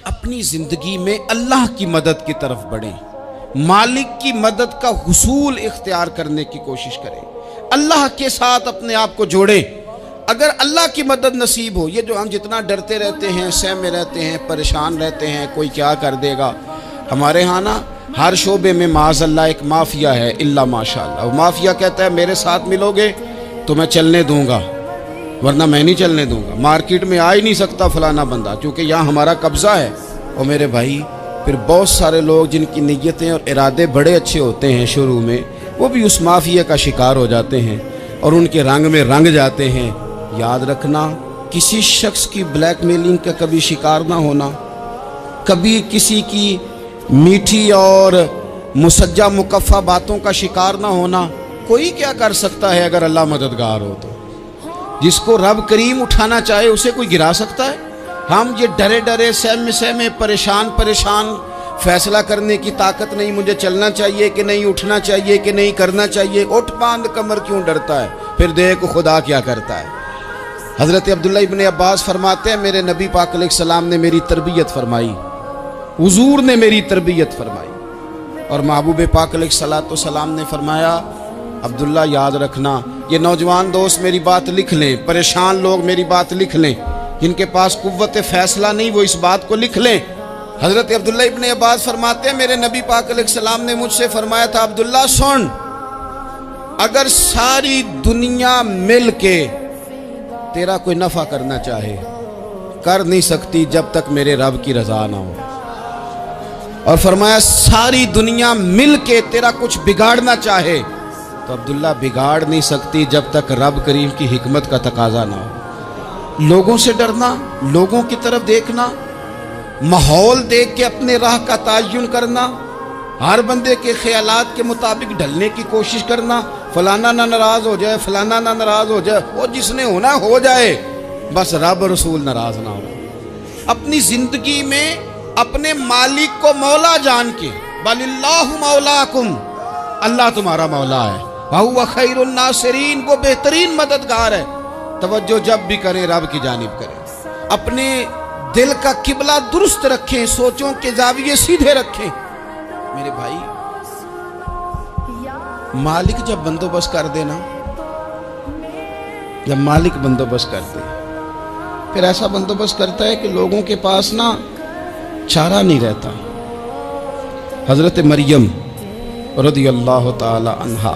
اپنی زندگی میں اللہ کی مدد کی طرف بڑھیں، مالک کی مدد کا حصول اختیار کرنے کی کوشش کریں، اللہ کے ساتھ اپنے آپ کو جوڑیں۔ اگر اللہ کی مدد نصیب ہو، یہ جو ہم جتنا ڈرتے رہتے ہیں، سہمے رہتے ہیں، پریشان رہتے ہیں کوئی کیا کر دے گا، ہمارے ہاں نا ہر شعبے میں معاذ اللہ ایک مافیا ہے، الا ماشاء اللہ۔ وہ مافیا کہتا ہے میرے ساتھ ملو گے تو میں چلنے دوں گا، ورنہ میں نہیں چلنے دوں گا، مارکیٹ میں آ ہی نہیں سکتا فلانا بندہ، کیونکہ یہاں ہمارا قبضہ ہے۔ اور میرے بھائی پھر بہت سارے لوگ جن کی نیتیں اور ارادے بڑے اچھے ہوتے ہیں شروع میں، وہ بھی اس مافیا کا شکار ہو جاتے ہیں اور ان کے رنگ میں رنگ جاتے ہیں۔ یاد رکھنا، کسی شخص کی بلیک میلنگ کا کبھی شکار نہ ہونا، کبھی کسی کی میٹھی اور مسجع مکفہ باتوں کا شکار نہ ہونا۔ کوئی کیا کر سکتا ہے اگر اللہ مددگار ہو تو؟ جس کو رب کریم اٹھانا چاہے اسے کوئی گرا سکتا ہے؟ ہم یہ ڈرے ڈرے سہمے پریشان فیصلہ کرنے کی طاقت نہیں، مجھے چلنا چاہیے کہ نہیں، اٹھنا چاہیے کہ نہیں، کرنا چاہیے، اٹھ باندھ کمر کیوں ڈرتا ہے؟ پھر دیکھ خدا کیا کرتا ہے۔ حضرت عبداللہ ابن عباس فرماتے ہیں میرے نبی پاک علیہ السلام نے میری تربیت فرمائی، حضور نے میری تربیت فرمائی، اور محبوب پاک علیہ السلام نے فرمایا عبداللہ یاد رکھنا، یہ نوجوان دوست میری بات لکھ لیں، پریشان لوگ میری بات لکھ لیں، جن کے پاس قوت فیصلہ نہیں وہ اس بات کو لکھ لیں۔ حضرت عبداللہ ابن عباس فرماتے ہیں میرے نبی پاک علیہ السلام نے مجھ سے فرمایا تھا عبداللہ سن، اگر ساری دنیا مل کے تیرا کوئی نفع کرنا چاہے کر نہیں سکتی جب تک میرے رب کی رضا نہ ہو، اور فرمایا ساری دنیا مل کے تیرا کچھ بگاڑنا چاہے تو عبداللہ بگاڑ نہیں سکتی جب تک رب کریم کی حکمت کا تقاضا نہ ہو۔ لوگوں سے ڈرنا، لوگوں کی طرف دیکھنا، ماحول دیکھ کے اپنے راہ کا تعین کرنا، ہر بندے کے خیالات کے مطابق ڈھلنے کی کوشش کرنا، فلانا نہ ناراض ہو جائے، فلانا نہ ناراض ہو جائے، وہ جس نے ہونا ہو جائے، بس رب رسول ناراض نہ ہو۔ اپنی زندگی میں اپنے مالک کو مولا جان کے، بل اللہ مولاکم، اللہ تمہارا مولا ہے، وَهُوَ خَيْرُ النَّاصِرِينَ، وہ بہترین مددگار ہے۔ توجہ جب بھی کریں رب کی جانب کریں، اپنے دل کا قبلہ درست رکھیں، سوچوں کے زاویے سیدھے رکھیں۔ میرے بھائی مالک جب بندوبست کر دے نا، جب مالک بندوبست کر دے پھر ایسا بندوبست کرتا ہے کہ لوگوں کے پاس نا چارہ نہیں رہتا۔ حضرت مریم رضی اللہ تعالی عنہا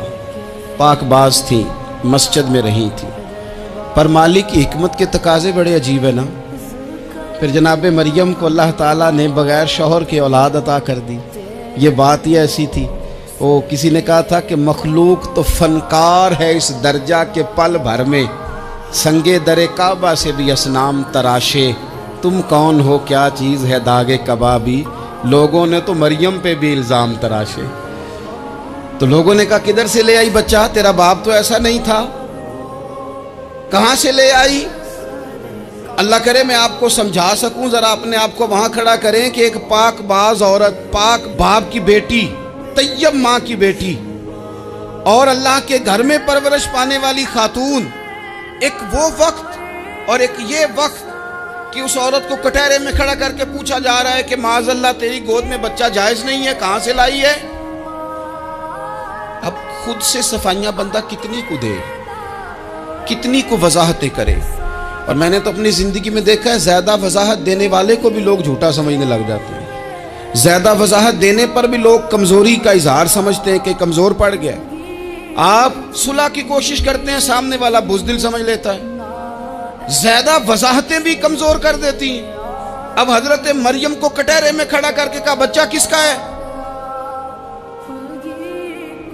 پاک باز تھیں، مسجد میں رہی تھیں، پر مالک کی حکمت کے تقاضے بڑے عجیب ہیں نا۔ پھر جناب مریم کو اللہ تعالیٰ نے بغیر شوہر کے اولاد عطا کر دی۔ یہ بات ہی ایسی تھی، وہ کسی نے کہا تھا کہ مخلوق تو فنکار ہے اس درجہ کے پل بھر میں سنگے در کعبہ سے بھی اصنام تراشے، تم کون ہو کیا چیز ہے داغ کبابی، لوگوں نے تو مریم پہ بھی الزام تراشے۔ تو لوگوں نے کہا کدھر سے لے آئی بچہ، تیرا باپ تو ایسا نہیں تھا، کہاں سے لے آئی؟ اللہ کرے میں آپ کو سمجھا سکوں، ذرا اپنے آپ کو وہاں کھڑا کریں کہ ایک پاک باز عورت، پاک باپ کی بیٹی، طیب ماں کی بیٹی، اور اللہ کے گھر میں پرورش پانے والی خاتون، ایک وہ وقت اور ایک یہ وقت کہ اس عورت کو کٹہرے میں کھڑا کر کے پوچھا جا رہا ہے کہ معاذ اللہ تیری گود میں بچہ جائز نہیں ہے، کہاں سے لائی ہے؟ اب خود سے صفائیاں بندہ کتنی کو دے، کتنی کو وضاحتیں کرے۔ اور میں نے تو اپنی زندگی میں دیکھا ہے زیادہ وضاحت دینے والے کو بھی لوگ جھوٹا سمجھنے لگ جاتے ہیں، زیادہ وضاحت دینے پر بھی لوگ کمزوری کا اظہار سمجھتے ہیں کہ کمزور پڑ گیا۔ آپ صلح کی کوشش کرتے ہیں، سامنے والا بزدل سمجھ لیتا ہے، زیادہ وضاحتیں بھی کمزور کر دیتی ہیں۔ اب حضرت مریم کو کٹہرے میں کھڑا کر کے کہا بچہ کس کا ہے؟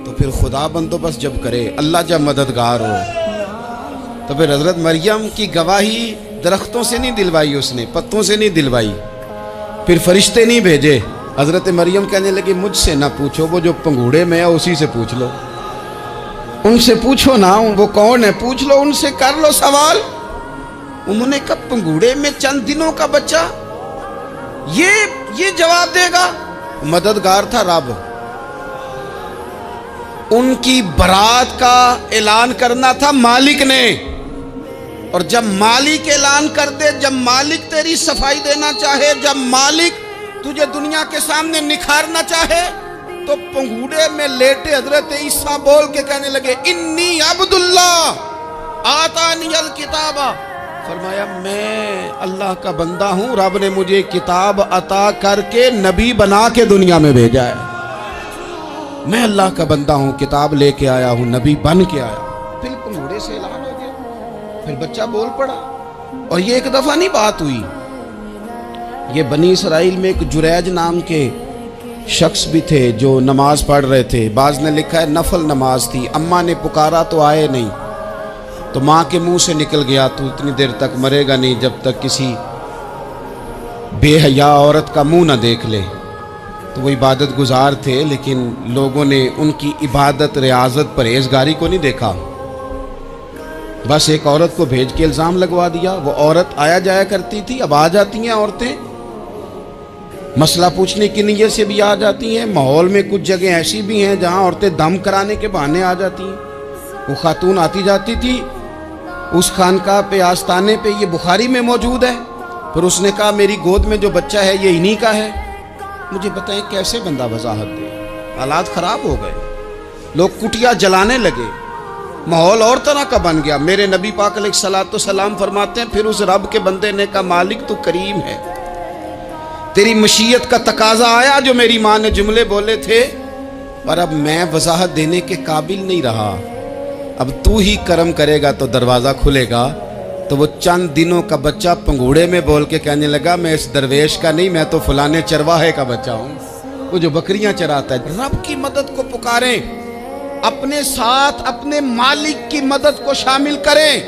تو پھر خدا بندوبست جب کرے، اللہ جب مددگار ہو، تو پھر حضرت مریم کی گواہی درختوں سے نہیں دلوائی، اس نے پتوں سے نہیں دلوائی، پھر فرشتے نہیں بھیجے۔ حضرت مریم کہنے لگی مجھ سے نہ پوچھو، وہ جو پنگوڑے میں ہے اسی سے پوچھ لو، ان سے پوچھو نا وہ کون ہے، پوچھ لو ان سے، کر لو سوال۔ انہوں نے کہا پنگوڑے میں چند دنوں کا بچہ یہ جواب دے گا؟ مددگار تھا رب، ان کی برات کا اعلان کرنا تھا مالک نے، اور جب مالک اعلان کر دے، جب مالک تیری صفائی دینا چاہے، جب مالک تجھے دنیا کے سامنے نکھارنا چاہے، تو پنگوڑے میں لیٹے حضرت عیسیٰ بول کے کہنے لگے انی عبداللہ آتانی الکتاب، فرمایا میں اللہ کا بندہ ہوں، رب نے مجھے کتاب عطا کر کے نبی بنا کے دنیا میں بھیجا ہے، میں اللہ کا بندہ ہوں، کتاب لے کے آیا ہوں، نبی بن کے آیا۔ پھر پنگوڑے سے اعلان ہو گیا، پھر بچہ بول پڑا۔ اور یہ ایک دفعہ نہیں بات ہوئی، یہ بنی اسرائیل میں ایک جریج نام کے شخص بھی تھے جو نماز پڑھ رہے تھے، بعض نے لکھا ہے نفل نماز تھی، اماں نے پکارا تو آئے نہیں، تو ماں کے منہ سے نکل گیا تو اتنی دیر تک مرے گا نہیں جب تک کسی بے حیا عورت کا منہ نہ دیکھ لے۔ تو وہ عبادت گزار تھے، لیکن لوگوں نے ان کی عبادت، ریاضت، پرہیزگاری کو نہیں دیکھا، بس ایک عورت کو بھیج کے الزام لگوا دیا۔ وہ عورت آیا جایا کرتی تھی، اب آ جاتی ہیں عورتیں، مسئلہ پوچھنے کی نیت سے بھی آ جاتی ہیں۔ ماحول میں کچھ جگہ ایسی بھی ہیں جہاں عورتیں دم کرانے کے بہانے آ جاتی ہیں۔ وہ خاتون آتی جاتی تھی، اس خانقاہ پہ، آستانے پہ، یہ بخاری میں موجود ہے، پھر اس نے کہا میری گود میں جو بچہ ہے یہ انہی کا ہے۔ مجھے بتائیں کیسے بندہ وضاحت دے؟ حالات خراب ہو گئے، لوگ کٹیا جلانے لگے، ماحول اور طرح کا بن گیا۔ میرے نبی پاک علیہ الصلوۃ والسلام فرماتے ہیں پھر اس رب کے بندے نے کہا مالک تو کریم ہے، تیری مشیت کا تقاضا آیا جو میری ماں نے جملے بولے تھے، پر اب میں وضاحت دینے کے قابل نہیں رہا، اب تو ہی کرم کرے گا تو دروازہ کھلے گا۔ تو وہ چند دنوں کا بچہ پنگوڑے میں بول کے کہنے لگا میں اس درویش کا نہیں، میں تو فلانے چرواہے کا بچہ ہوں، وہ جو بکریاں چراتا ہے۔ رب کی مدد کو پکاریں، اپنے ساتھ اپنے مالک کی مدد کو شامل کریں،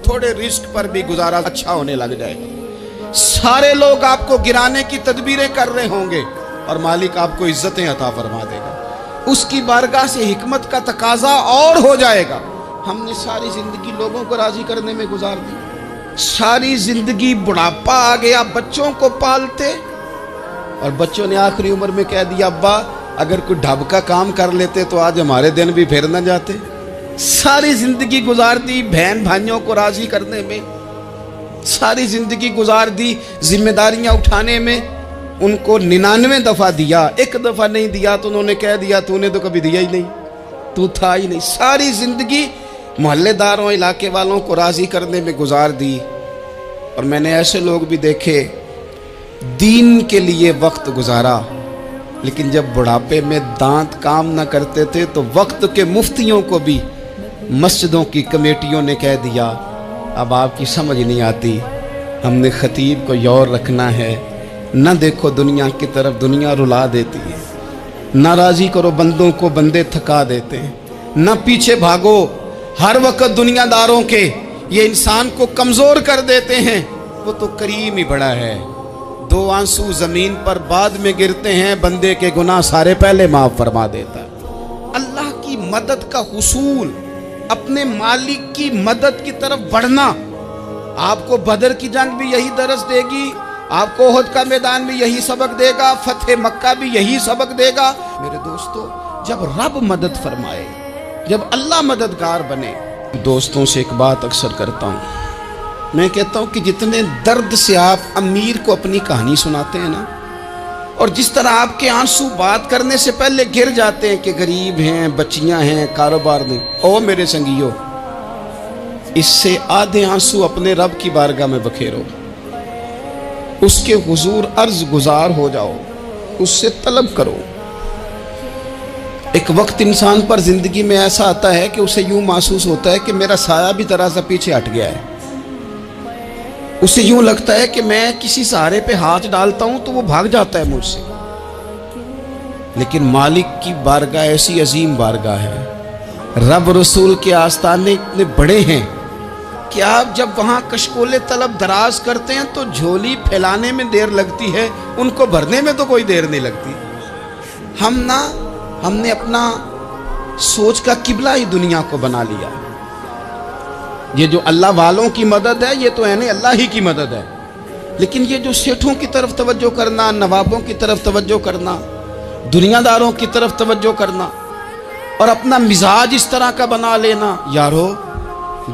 تھوڑے رزق پر بھی گزارا اچھا ہونے لگ جائے گا۔ سارے لوگ آپ کو گرانے کی تدبیریں کر رہے ہوں گے اور مالک آپ کو عزتیں عطا فرما دے گا، اس کی بارگاہ سے حکمت کا تقاضا اور ہو جائے گا۔ ہم نے ساری زندگی لوگوں کو راضی کرنے میں گزار دی، ساری زندگی بڑھاپا آ گیا بچوں کو پالتے، اور بچوں نے آخری عمر میں کہہ دیا ابا اگر کوئی ڈھب کا کام کر لیتے تو آج ہمارے دن بھی پھر نہ جاتے۔ ساری زندگی گزار دی بہن بھائیوں کو راضی کرنے میں، ساری زندگی گزار دی ذمہ داریاں اٹھانے میں، ان کو 99 دفعہ دیا، ایک دفعہ نہیں دیا تو انہوں نے کہہ دیا تو نے تو کبھی دیا ہی نہیں، تو تھا ہی نہیں۔ ساری زندگی محلے داروں، علاقے والوں کو راضی کرنے میں گزار دی۔ اور میں نے ایسے لوگ بھی دیکھے دین کے لیے وقت گزارا، لیکن جب بڑھاپے میں دانت کام نہ کرتے تھے تو وقت کے مفتیوں کو بھی مسجدوں کی کمیٹیوں نے کہہ دیا اب آپ کی سمجھ نہیں آتی، ہم نے خطیب کو یور رکھنا ہے، نہ دیکھو دنیا کی طرف، دنیا رلا دیتی ہے، نہ راضی کرو بندوں کو، بندے تھکا دیتے ہیں، نہ پیچھے بھاگو ہر وقت دنیا داروں کے، یہ انسان کو کمزور کر دیتے ہیں۔ وہ تو کریم ہی بڑا ہے، 2 آنسو زمین پر بعد میں گرتے ہیں، بندے کے گناہ سارے پہلے معاف فرما دیتا ہے۔ اللہ کی مدد کا حصول، اپنے مالک کی مدد کی طرف بڑھنا، آپ کو بدر کی جنگ بھی یہی درس دے گی، آپ کو احد کا میدان بھی یہی سبق دے گا، فتح مکہ بھی یہی سبق دے گا۔ میرے دوستو جب رب مدد فرمائے، جب اللہ مددگار بنے، دوستوں سے ایک بات اکثر کرتا ہوں، میں کہتا ہوں کہ جتنے درد سے آپ امیر کو اپنی کہانی سناتے ہیں نا، اور جس طرح آپ کے آنسو بات کرنے سے پہلے گر جاتے ہیں کہ غریب ہیں، بچیاں ہیں، کاروبار نہیں، او میرے سنگیو، اس سے آدھے آنسو اپنے رب کی بارگاہ میں بکھیرو، اس کے حضور عرض گزار ہو جاؤ، اس سے طلب کرو۔ ایک وقت انسان پر زندگی میں ایسا آتا ہے کہ اسے یوں محسوس ہوتا ہے کہ میرا سایہ بھی ذرا سا پیچھے ہٹ گیا ہے، اسے یوں لگتا ہے کہ میں کسی سہارے پہ ہاتھ ڈالتا ہوں تو وہ بھاگ جاتا ہے مجھ سے، لیکن مالک کی بارگاہ ایسی عظیم بارگاہ ہے، رب رسول کے آستانے اتنے بڑے ہیں کہ آپ جب وہاں کشکول طلب دراز کرتے ہیں تو جھولی پھیلانے میں دیر لگتی ہے، ان کو بھرنے میں تو کوئی دیر نہیں لگتی۔ ہم نے اپنا سوچ کا قبلہ ہی دنیا کو بنا لیا۔ یہ جو اللہ والوں کی مدد ہے یہ تو یعنی اللہ ہی کی مدد ہے، لیکن یہ جو سیٹھوں کی طرف توجہ کرنا، نوابوں کی طرف توجہ کرنا، دنیا داروں کی طرف توجہ کرنا اور اپنا مزاج اس طرح کا بنا لینا، یارو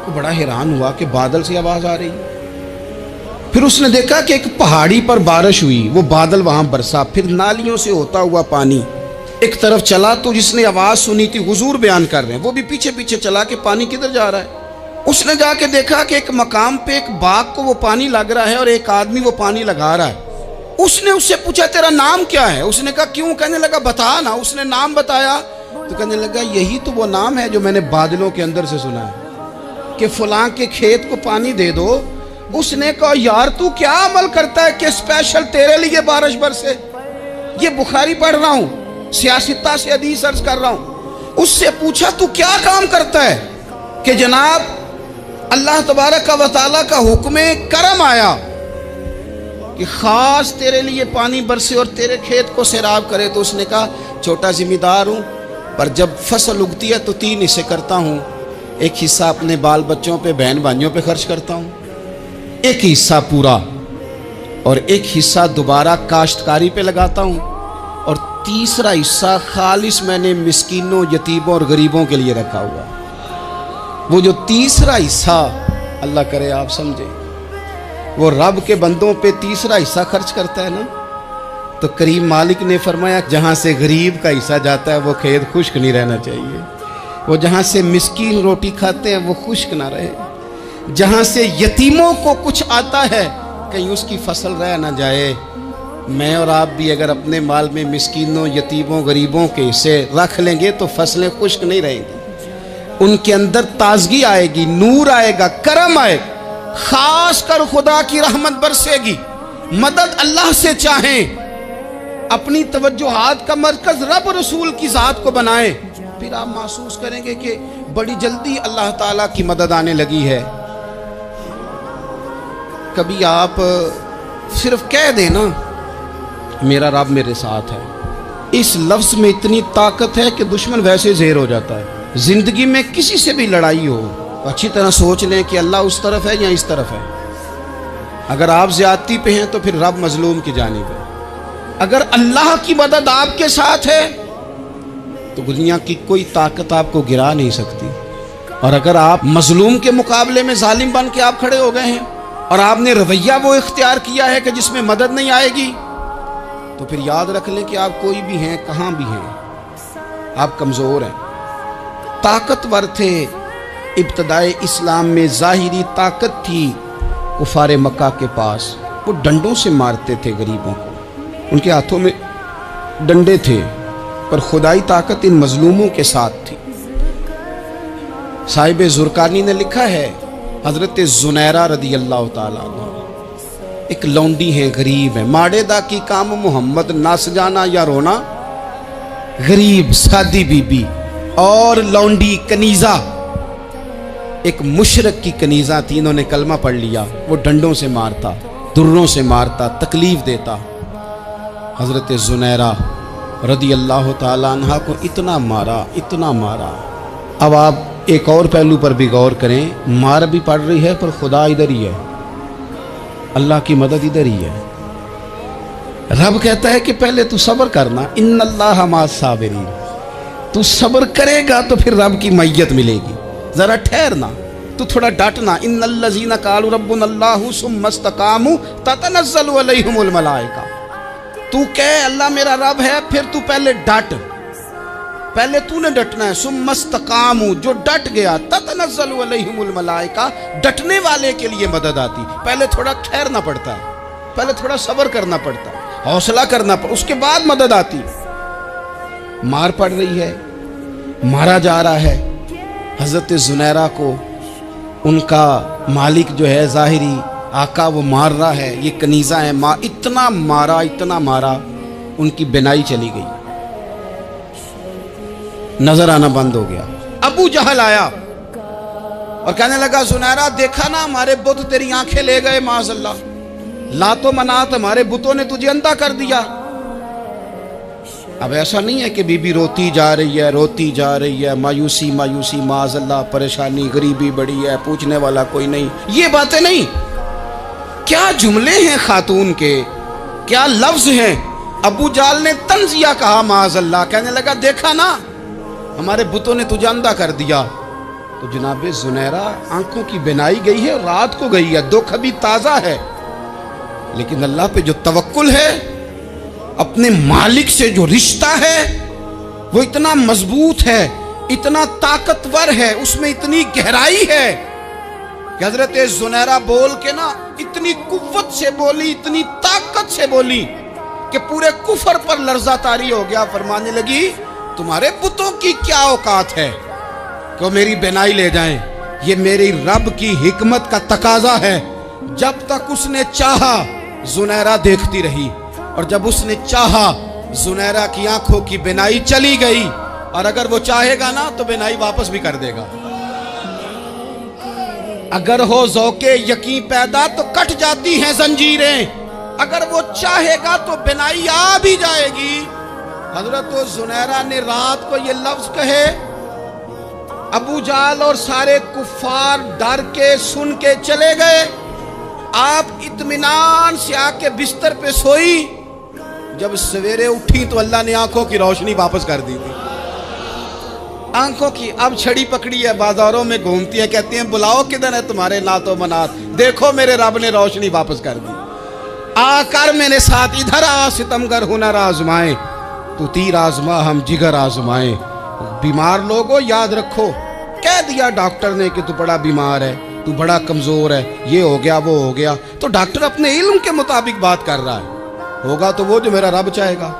وہ بڑا حیران ہوا کہ بادل سے آواز آ رہی ہے۔ پھر اس نے دیکھا کہ ایک پہاڑی پر بارش ہوئی، وہ بادل وہاں برسا، پھر نالیوں سے ہوتا ہوا پانی ایک طرف چلا، تو جس نے آواز سنی تھی حضور بیان کر رہے ہیں، وہ بھی پیچھے پیچھے چلا کہ پانی کدھر جا رہا ہے۔ اس نے جا کے دیکھا کہ ایک مقام پہ ایک باغ کو وہ پانی لگ رہا ہے اور ایک آدمی وہ پانی لگا رہا ہے۔ اس نے اس سے پوچھا تیرا نام کیا ہے؟ اس نے کہا کیوں؟ کہنے لگا بتا نا۔ اس نے نام بتایا تو کہنے لگا یہی تو وہ نام ہے جو میں نے بادلوں کے اندر سے سنا ہے کہ فلاں کے کھیت کو پانی دے دو۔ اس نے کہا یار تو کیا عمل کرتا ہے کہ اسپیشل تیرے لیے بارش برسے؟ یہ بخاری پڑھ رہا ہوں، سیاستہ سے حدیث عرض کر رہا ہوں۔ اس سے پوچھا تو کیا کام کرتا ہے کہ جناب اللہ تبارک و تعالیٰ کا حکم کرم آیا کہ خاص تیرے لیے پانی برسے اور تیرے کھیت کو سیراب کرے؟ تو اس نے کہا چھوٹا ذمہ دار ہوں، پر جب فصل اگتی ہے تو 3 حصے کرتا ہوں، ایک حصہ اپنے بال بچوں پہ بہن بھائیوں پہ خرچ کرتا ہوں، ایک حصہ پورا، اور ایک حصہ دوبارہ کاشتکاری پہ لگاتا ہوں، اور تیسرا حصہ خالص میں نے مسکینوں، یتیموں اور غریبوں کے لیے رکھا ہوا۔ وہ جو تیسرا حصہ اللہ کرے آپ سمجھیں، وہ رب کے بندوں پہ تیسرا حصہ خرچ کرتا ہے نا، تو کریم مالک نے فرمایا جہاں سے غریب کا حصہ جاتا ہے وہ کھیت خشک نہیں رہنا چاہیے، وہ جہاں سے مسکین روٹی کھاتے ہیں وہ خشک نہ رہے، جہاں سے یتیموں کو کچھ آتا ہے کہیں اس کی فصل رہ نہ جائے۔ میں اور آپ بھی اگر اپنے مال میں مسکینوں، یتیموں، غریبوں کے حصے رکھ لیں گے تو فصلیں خشک نہیں رہیں گی، ان کے اندر تازگی آئے گی، نور آئے گا، کرم آئے گا، خاص کر خدا کی رحمت برسے گی۔ مدد اللہ سے چاہیں، اپنی توجہات کا مرکز رب رسول کی ذات کو بنائیں، پھر آپ محسوس کریں گے کہ بڑی جلدی اللہ تعالیٰ کی مدد آنے لگی ہے۔ کبھی آپ صرف کہہ دیں نا میرا رب میرے ساتھ ہے، اس لفظ میں اتنی طاقت ہے کہ دشمن ویسے زہر ہو جاتا ہے۔ زندگی میں کسی سے بھی لڑائی ہو اچھی طرح سوچ لیں کہ اللہ اس طرف ہے یا اس طرف ہے۔ اگر آپ زیادتی پہ ہیں تو پھر رب مظلوم کی جانب ہے۔ اگر اللہ کی مدد آپ کے ساتھ ہے تو دنیا کی کوئی طاقت آپ کو گرا نہیں سکتی، اور اگر آپ مظلوم کے مقابلے میں ظالم بن کے آپ کھڑے ہو گئے ہیں اور آپ نے رویہ وہ اختیار کیا ہے کہ جس میں مدد نہیں آئے گی، تو پھر یاد رکھ لیں کہ آپ کوئی بھی ہیں، کہاں بھی ہیں، آپ کمزور ہیں۔ طاقتور تھے ابتدائے اسلام میں، ظاہری طاقت تھی کفار مکہ کے پاس، وہ ڈنڈوں سے مارتے تھے غریبوں کو، ان کے ہاتھوں میں ڈنڈے تھے، پر خدائی طاقت ان مظلوموں کے ساتھ تھی۔ صاحب زرقانی نے لکھا ہے حضرت زنیرہ رضی اللہ تعالیٰ عنہ ایک لونڈی ہیں، غریب ہیں، ماڑے دا کی کام محمد نس جانا یا رونا، غریب سادی بی بی اور لونڈی کنیزہ، ایک مشرک کی کنیزہ تھی، انہوں نے کلمہ پڑھ لیا، وہ ڈنڈوں سے مارتا، دروں سے مارتا، تکلیف دیتا۔ حضرت زنیرہ رضی اللہ تعالیٰ عنہ کو اتنا مارا، اتنا مارا۔ اب آپ ایک اور پہلو پر بھی غور کریں، مار بھی پڑ رہی ہے پر خدا ادھر ہی ہے، اللہ کی مدد ادھر ہی ہے۔ رب کہتا ہے کہ پہلے تو صبر کرنا، ان اللہ مع الصابرین، تو صبر کرے گا تو پھر رب کی معیت ملے گی، ذرا ٹھہرنا، تو تھوڑا ڈٹنا۔ ان الذین قالوا ربنا اللہ ثم استقاموا تتنزل علیہم الملائکہ، تو کہے اللہ میرا رب ہے، پھر تو پہلے ڈٹ، پہلے تو نے ڈٹنا ہے۔ ثم استقاموا، جو ڈٹ گیا، تتنزل علیہم الملائکہ، ڈٹنے والے کے لیے مدد آتی، پہلے تھوڑا ٹھہرنا پڑتا ہے، پہلے تھوڑا صبر کرنا پڑتا ہے، حوصلہ کرنا پڑتا، اس کے بعد مدد آتی۔ مار پڑ رہی ہے، مارا جا رہا ہے حضرت زنیرہ کو، ان کا مالک جو ہے ظاہری آقا وہ مار رہا ہے، یہ کنیزہ ہے، اتنا مارا، اتنا مارا، ان کی بینائی چلی گئی، نظر آنا بند ہو گیا۔ ابو جہل آیا اور کہنے لگا زنیرہ دیکھا نا ہمارے بت تیری آنکھیں لے گئے، معاذ اللہ، لات و منات ہمارے بتوں نے تجھے اندھا کر دیا۔ اب ایسا نہیں ہے کہ بی بی روتی جا رہی ہے، روتی جا رہی ہے، مایوسی مایوسی، معاذ اللہ، پریشانی، غریبی بڑی ہے، پوچھنے والا کوئی نہیں، یہ باتیں نہیں۔ کیا جملے ہیں خاتون کے، کیا لفظ ہیں۔ ابو جہل نے طنزیہ کہا، معاذ اللہ، کہنے لگا دیکھا نا ہمارے بتوں نے تجھے اندھا کر دیا۔ تو جناب زنیرہ آنکھوں کی بینائی گئی ہے، رات کو گئی ہے، دکھ ابھی تازہ ہے، لیکن اللہ پہ جو توکل ہے، اپنے مالک سے جو رشتہ ہے وہ اتنا مضبوط ہے، اتنا طاقتور ہے، اس میں اتنی گہرائی ہے کہ حضرت زنیرہ بول کے نا اتنی قوت سے بولی، اتنی طاقت سے بولی کہ پورے کفر پر لرزہ طاری ہو گیا۔ فرمانے لگی تمہارے بتوں کی کیا اوقات ہے کہ وہ میری بینائی لے جائیں، یہ میری رب کی حکمت کا تقاضا ہے۔ جب تک اس نے چاہا زنیرہ دیکھتی رہی، اور جب اس نے چاہا زنیرہ کی آنکھوں کی بینائی چلی گئی، اور اگر وہ چاہے گا نا تو بینائی واپس بھی کر دے گا۔ اگر ہو ذوق یقین پیدا تو کٹ جاتی ہیں زنجیریں، اگر وہ چاہے گا تو بینائی آ بھی جائے گی۔ حضرت زنیرہ نے رات کو یہ لفظ کہے، ابو جہل اور سارے کفار ڈر کے سن کے چلے گئے، آپ اطمینان سے آ کے بستر پہ سوئی۔ جب سویرے اٹھی تو اللہ نے آنکھوں کی روشنی واپس کر دی تھی۔ آنکھوں کی اب چھڑی پکڑی ہے، بازاروں میں گھومتی ہے، کہتی ہیں بلاؤ کدھر ہے تمہارے نات و منات، دیکھو میرے رب نے روشنی واپس کر دی۔ آ کر میرے ساتھ ادھر آ، ستمگر ہنر آزمائیں، تو تیر آزما ہم جگر آزمائیں۔ بیمار لوگوں یاد رکھو، کہہ دیا ڈاکٹر نے کہ تو بڑا بیمار ہے، تو بڑا کمزور ہے، یہ ہو گیا وہ ہو گیا، تو ڈاکٹر اپنے علم کے مطابق بات کر رہا ہے، ہوگا تو وہ جو میرا رب چاہے گا۔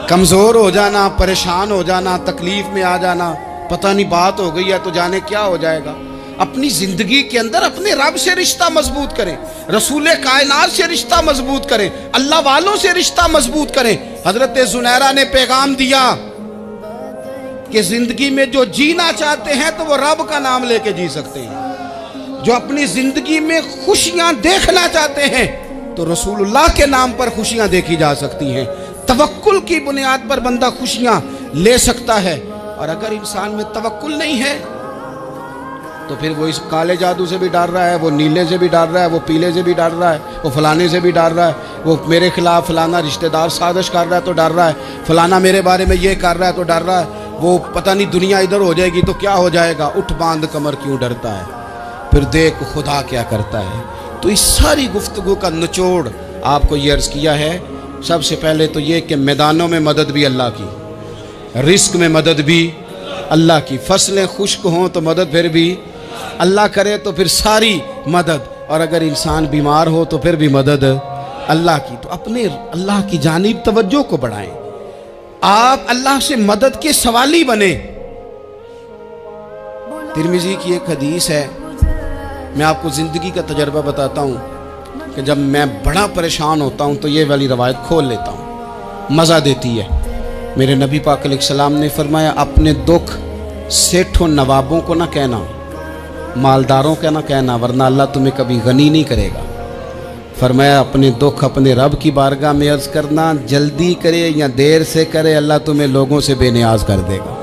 کمزور ہو جانا، پریشان ہو جانا، تکلیف میں آ جانا، پتہ نہیں بات ہو گئی ہے تو جانے کیا ہو جائے گا۔ اپنی زندگی کے اندر اپنے رب سے رشتہ مضبوط کریں، رسول کائنات سے رشتہ مضبوط کریں، اللہ والوں سے رشتہ مضبوط کریں۔ حضرت زنیرہ نے پیغام دیا کہ زندگی میں جو جینا چاہتے ہیں تو وہ رب کا نام لے کے جی سکتے ہیں، جو اپنی زندگی میں خوشیاں دیکھنا چاہتے ہیں تو رسول اللہ کے نام پر خوشیاں دیکھی جا سکتی ہیں۔ توکل کی بنیاد پر بندہ خوشیاں لے سکتا ہے، اور اگر انسان میں توکل نہیں ہے تو پھر وہ اس کالے جادو سے بھی ڈر رہا ہے، وہ نیلے سے بھی ڈر رہا ہے، وہ پیلے سے بھی ڈر رہا ہے، وہ فلانے سے بھی ڈر رہا ہے، وہ میرے خلاف فلانا رشتہ دار سازش کر رہا ہے تو ڈر رہا ہے، فلانا میرے بارے میں یہ کر رہا ہے تو ڈر رہا ہے، وہ پتہ نہیں دنیا ادھر ہو جائے گی تو کیا ہو جائے گا، اٹھ باندھ کمر کیوں ڈرتا ہے، پھر دیکھ خدا کیا کرتا ہے۔ تو اس ساری گفتگو کا نچوڑ آپ کو یہ عرض کیا ہے، سب سے پہلے تو یہ کہ میدانوں میں مدد بھی اللہ کی، رزق میں مدد بھی اللہ کی، فصلیں خشک ہوں تو مدد پھر بھی اللہ کرے، تو پھر ساری مدد، اور اگر انسان بیمار ہو تو پھر بھی مدد اللہ کی۔ تو اپنے اللہ کی جانب توجہ کو بڑھائیں، آپ اللہ سے مدد کے سوالی بنیں۔ ترمذی کی ایک حدیث ہے، میں آپ کو زندگی کا تجربہ بتاتا ہوں کہ جب میں بڑا پریشان ہوتا ہوں تو یہ والی روایت کھول لیتا ہوں، مزہ دیتی ہے۔ میرے نبی پاک علیہ السلام نے فرمایا اپنے دکھ سیٹھوں نوابوں کو نہ کہنا، مالداروں کا نہ کہنا، ورنہ اللہ تمہیں کبھی غنی نہیں کرے گا۔ فرمایا اپنے دکھ اپنے رب کی بارگاہ میں عرض کرنا، جلدی کرے یا دیر سے کرے اللہ تمہیں لوگوں سے بے نیاز کر دے گا۔